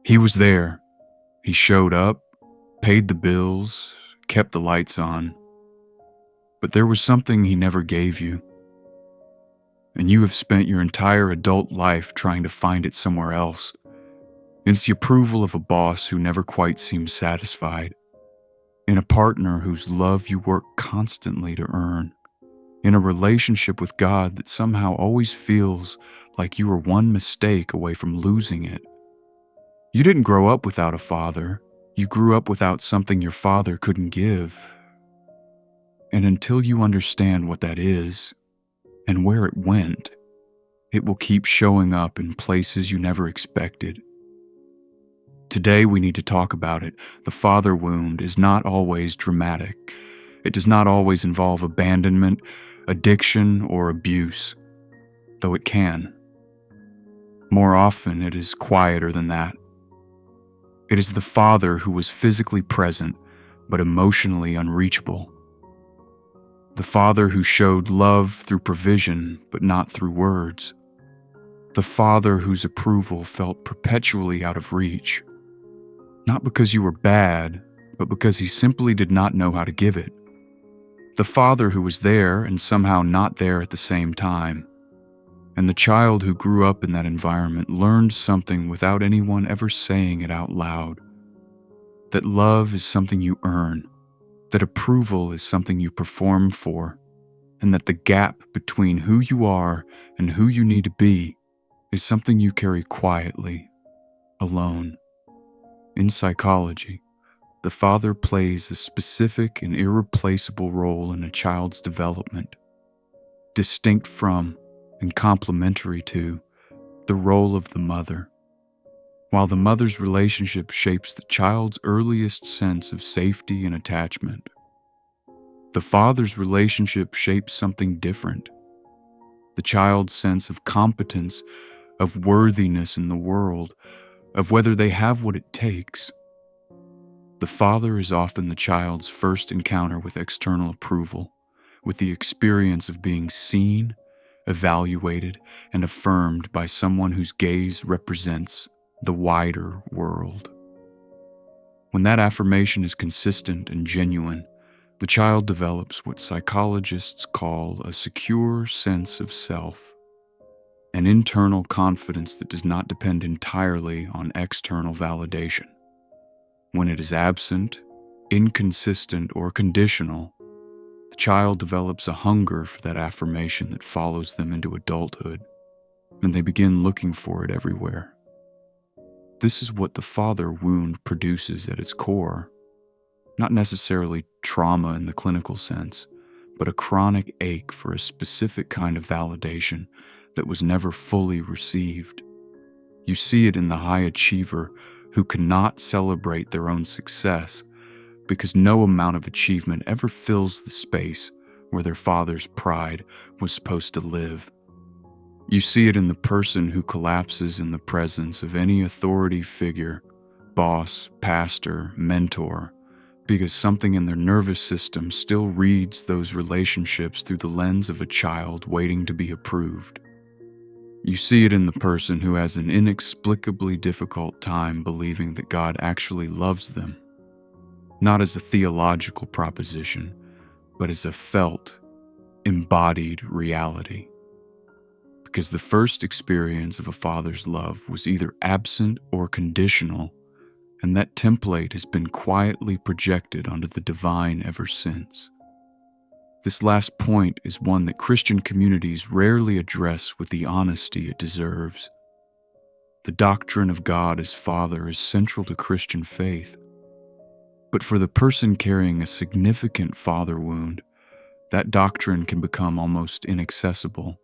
He was there. He showed up, paid the bills, kept the lights on. But there was something he never gave you. And you have spent your entire adult life trying to find it somewhere else. It's the approval of a boss who never quite seems satisfied. In a partner whose love you work constantly to earn. In a relationship with God that somehow always feels like you are one mistake away from losing it. You didn't grow up without a father. You grew up without something your father couldn't give. And until you understand what that is, and where it went, it will keep showing up in places you never expected. Today we need to talk about it. The father wound is not always dramatic. It does not always involve abandonment, addiction, or abuse, though it can. More often, it is quieter than that. It is the father who was physically present, but emotionally unreachable. The father who showed love through provision, but not through words. The father whose approval felt perpetually out of reach. Not because you were bad, but because he simply did not know how to give it. The father who was there and somehow not there at the same time. And the child who grew up in that environment learned something without anyone ever saying it out loud. That love is something you earn. That approval is something you perform for, and that the gap between who you are and who you need to be is something you carry quietly, alone. In psychology, the father plays a specific and irreplaceable role in a child's development, distinct from and complementary to the role of the mother. While the mother's relationship shapes the child's earliest sense of safety and attachment, the father's relationship shapes something different. The child's sense of competence, of worthiness in the world, of whether they have what it takes. The father is often the child's first encounter with external approval, with the experience of being seen, evaluated, and affirmed by someone whose gaze represents the wider world. When that affirmation is consistent and genuine, the child develops what psychologists call a secure sense of self, an internal confidence that does not depend entirely on external validation. When it is absent, inconsistent, or conditional, the child develops a hunger for that affirmation that follows them into adulthood, and they begin looking for it everywhere. This is what the father wound produces at its core. Not necessarily trauma in the clinical sense, but a chronic ache for a specific kind of validation that was never fully received. You see it in the high achiever who cannot celebrate their own success because no amount of achievement ever fills the space where their father's pride was supposed to live. You see it in the person who collapses in the presence of any authority figure, boss, pastor, mentor, because something in their nervous system still reads those relationships through the lens of a child waiting to be approved. You see it in the person who has an inexplicably difficult time believing that God actually loves them, not as a theological proposition, but as a felt, embodied reality. Because the first experience of a father's love was either absent or conditional, and that template has been quietly projected onto the divine ever since. This last point is one that Christian communities rarely address with the honesty it deserves. The doctrine of God as Father is central to Christian faith. But for the person carrying a significant father wound, that doctrine can become almost inaccessible.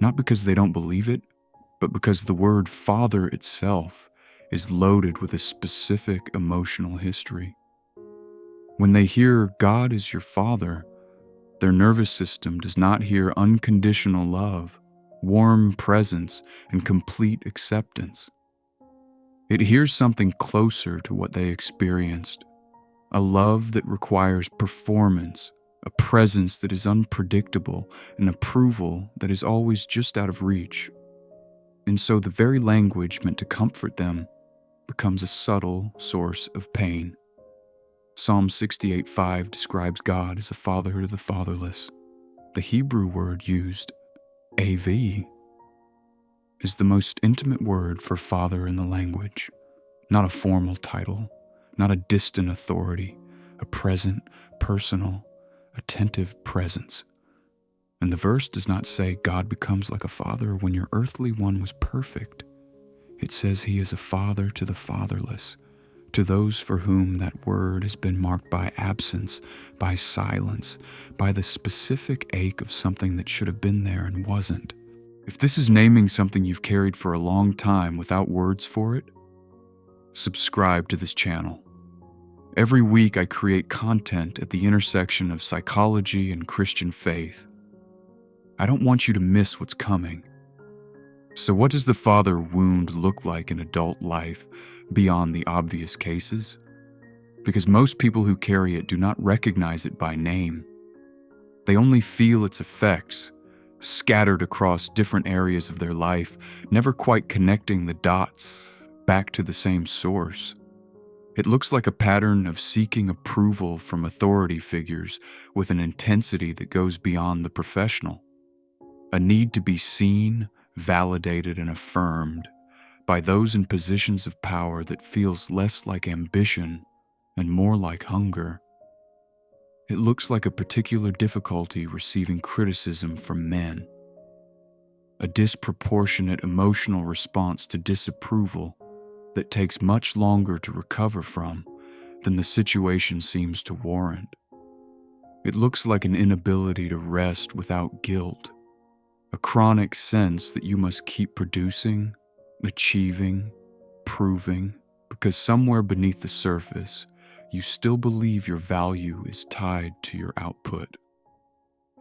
Not because they don't believe it, but because the word father itself is loaded with a specific emotional history. When they hear God is your father, their nervous system does not hear unconditional love, warm presence, and complete acceptance. It hears something closer to what they experienced, a love that requires performance, a presence that is unpredictable, an approval that is always just out of reach. And so the very language meant to comfort them becomes a subtle source of pain. Psalm 68:5 describes God as a father to the fatherless. The Hebrew word used, AV, is the most intimate word for father in the language, not a formal title, not a distant authority, a present, personal, attentive presence. And the verse does not say God becomes like a father when your earthly one was perfect. It says he is a father to the fatherless, to those for whom that word has been marked by absence, by silence, by the specific ache of something that should have been there and wasn't. If this is naming something you've carried for a long time without words for it, subscribe to this channel. Every week I create content at the intersection of psychology and Christian faith. I don't want you to miss what's coming. So what does the father wound look like in adult life beyond the obvious cases? Because most people who carry it do not recognize it by name. They only feel its effects, scattered across different areas of their life, never quite connecting the dots back to the same source. It looks like a pattern of seeking approval from authority figures with an intensity that goes beyond the professional. A need to be seen, validated, and affirmed by those in positions of power that feels less like ambition and more like hunger. It looks like a particular difficulty receiving criticism from men, a disproportionate emotional response to disapproval that takes much longer to recover from than the situation seems to warrant. It looks like an inability to rest without guilt, a chronic sense that you must keep producing, achieving, proving, because somewhere beneath the surface, you still believe your value is tied to your output.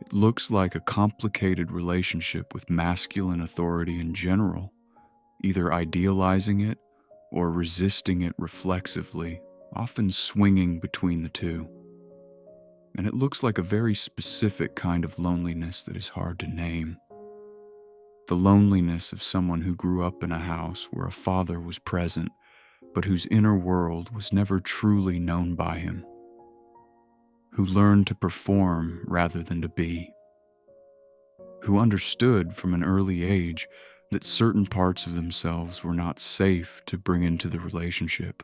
It looks like a complicated relationship with masculine authority in general, either idealizing it or resisting it reflexively, often swinging between the two. And it looks like a very specific kind of loneliness that is hard to name. The loneliness of someone who grew up in a house where a father was present, but whose inner world was never truly known by him, who learned to perform rather than to be, who understood from an early age that certain parts of themselves were not safe to bring into the relationship,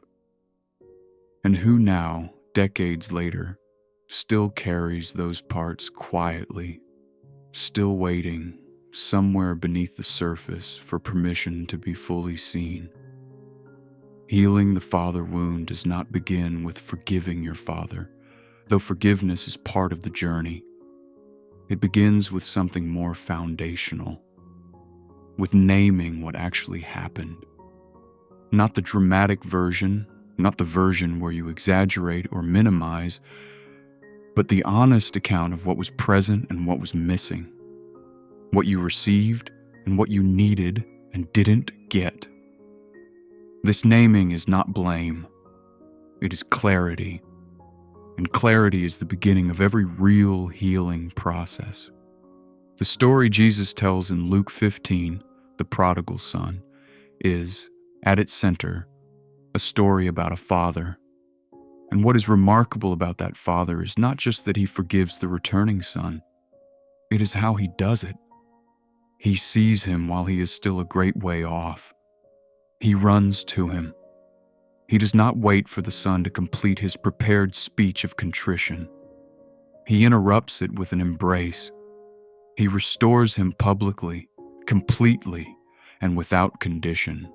and who now, decades later, still carries those parts quietly, still waiting somewhere beneath the surface for permission to be fully seen. Healing the father wound does not begin with forgiving your father, though forgiveness is part of the journey. It begins with something more foundational, with naming what actually happened. Not the dramatic version, not the version where you exaggerate or minimize, but the honest account of what was present and what was missing, what you received and what you needed and didn't get. This naming is not blame, it is clarity, and clarity is the beginning of every real healing process. The story Jesus tells in Luke 15, the prodigal son, is, at its center, a story about a father. And what is remarkable about that father is not just that he forgives the returning son, it is how he does it. He sees him while he is still a great way off. He runs to him. He does not wait for the son to complete his prepared speech of contrition. He interrupts it with an embrace. He restores him publicly, completely, and without condition.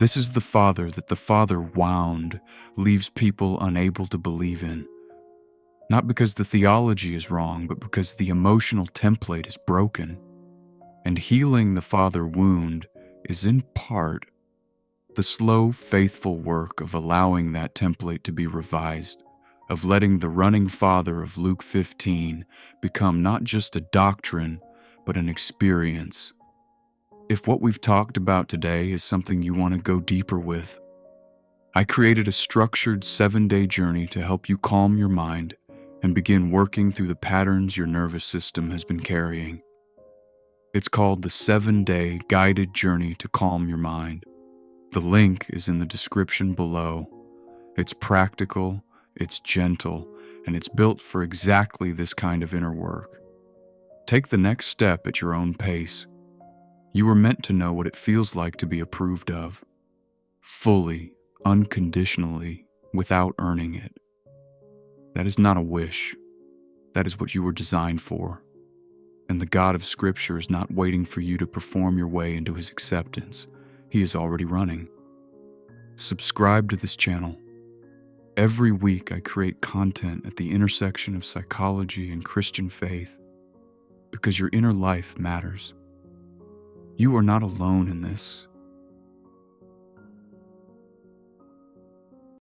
This is the father that the father wound leaves people unable to believe in. Not because the theology is wrong, but because the emotional template is broken. And healing the father wound is in part the slow, faithful work of allowing that template to be revised, of letting the running father of Luke 15 become not just a doctrine, but an experience. If what we've talked about today is something you want to go deeper with, I created a structured 7-day journey to help you calm your mind and begin working through the patterns your nervous system has been carrying. It's called the 7-Day Guided Journey to Calm Your Mind. The link is in the description below. It's practical, it's gentle, and it's built for exactly this kind of inner work. Take the next step at your own pace. You were meant to know what it feels like to be approved of, fully, unconditionally, without earning it. That is not a wish. That is what you were designed for. And the God of Scripture is not waiting for you to perform your way into His acceptance. He is already running. Subscribe to this channel. Every week I create content at the intersection of psychology and Christian faith, because your inner life matters. You are not alone in this.